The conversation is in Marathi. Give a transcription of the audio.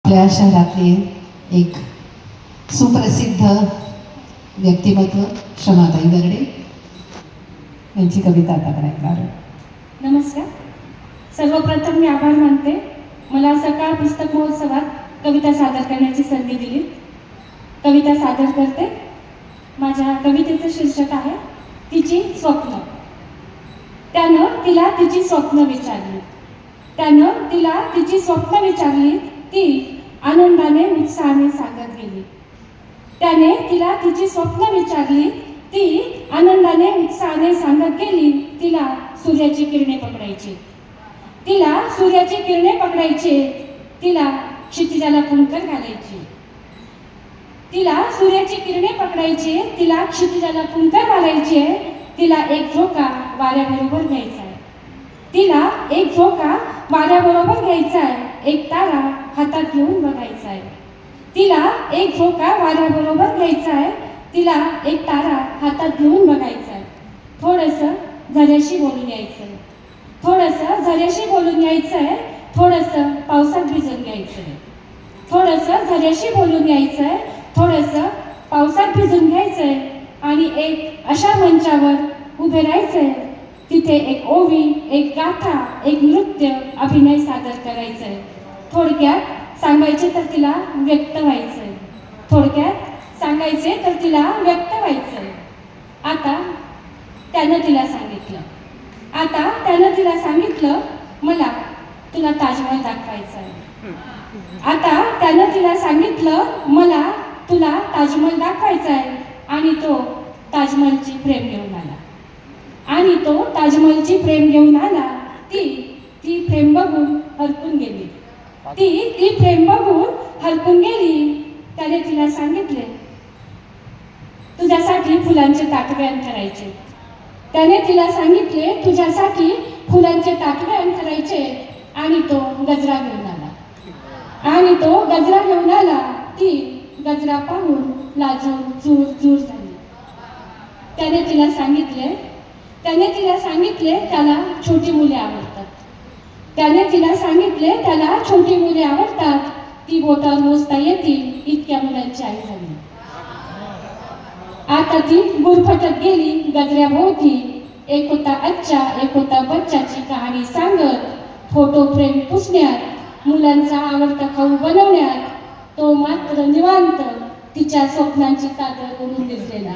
आपल्या शहरातले एक सुप्रसिद्ध व्यक्तिमत्व क्षमाताई बर्डे यांची कविता आता ऐकणार. नमस्कार. सर्वप्रथम मी आभार मानते मला सकाळ पुस्तक महोत्सवात कविता सादर करण्याची संधी दिली. कविता सादर करते. माझ्या कवितेचं शीर्षक आहे तिची स्वप्न. त्यानं तिला तिची स्वप्न विचारली. त्यानं तिला तिची स्वप्न विचारली. ती आनंदाने उत्साहाने सांगत गेली. त्याने तिला तिची स्वप्न विचारली. ती आनंदाने उत्साहाने सांगत गेली. तिला सूर्याची किरणे पकडायची. तिला सूर्याची किरणे पकडायची. तिला क्षितिजाला फुंकर घालायची. तिला सूर्याची किरणे पकडायची. तिला क्षितिजाला फुंकर घालायची. तिला एक झोका वाऱ्याबरोबर घ्यायचा आहे. तिला एक झोका वाऱ्याबरोबर घ्यायचा आहे. एक तारा हातात घेऊन बघायचा आहे. तिला एक झोका वाऱ्याबरोबर घ्यायचा आहे. तिला एक तारा हातात घेऊन बघायचा आहे. थोडंसं झऱ्याशी बोलून यायचं आहे. थोडंसं झऱ्याशी बोलून यायचं आहे. थोडंसं पावसात भिजून घ्यायचं आहे. थोडंसं झऱ्याशी बोलून यायचं आहे. थोडंसं पावसात भिजून घ्यायचं आहे. आणि एक अशा मंचावर उभे राहायचं आहे. तिथे एक ओवी, एक गाथा, एक नृत्य, अभिनय सादर करायचं आहे. थोडक्यात सांगायचे तर तिला व्यक्त व्हायचं आहे. थोडक्यात सांगायचे तर तिला व्यक्त व्हायचं आहे. आता त्यानं तिला सांगितलं मला तुला ताजमहल दाखवायचा आहे. आता त्यानं तिला सांगितलं मला तुला ताजमहल दाखवायचा आहे. आणि तो ताजमहलची फ्रेम घेऊन आला. ती फ्रेम बघून हरकून गेली. ती फ्रेम बघून हरकून गेली. त्याने तिला सांगितले तुझ्यासाठी फुलांचे ताटवे अंथरायचे. त्याने तिला सांगितले तुझ्यासाठी फुलांचे ताटवे अंथरायचे. आणि तो गजरा घेऊन आला. ती गजरा पाहून लाजून चूर झाली. त्याने तिला सांगितले त्याला छोटी मुले आवडतात. ती बोटावर मोजता येतील इतक्या मुलांची आई झाली. आता ती गुरफटत गेली गजऱ्याभोवती. एक होता अच्छा, एक होता बच्चाची कहाणी सांगत. फोटो फ्रेम पुसण्यात, मुलांचा आवडता खाऊ बनवण्यात तो मात्र निवांत तिच्या स्वप्नांची चादर ओढून दिसलेला.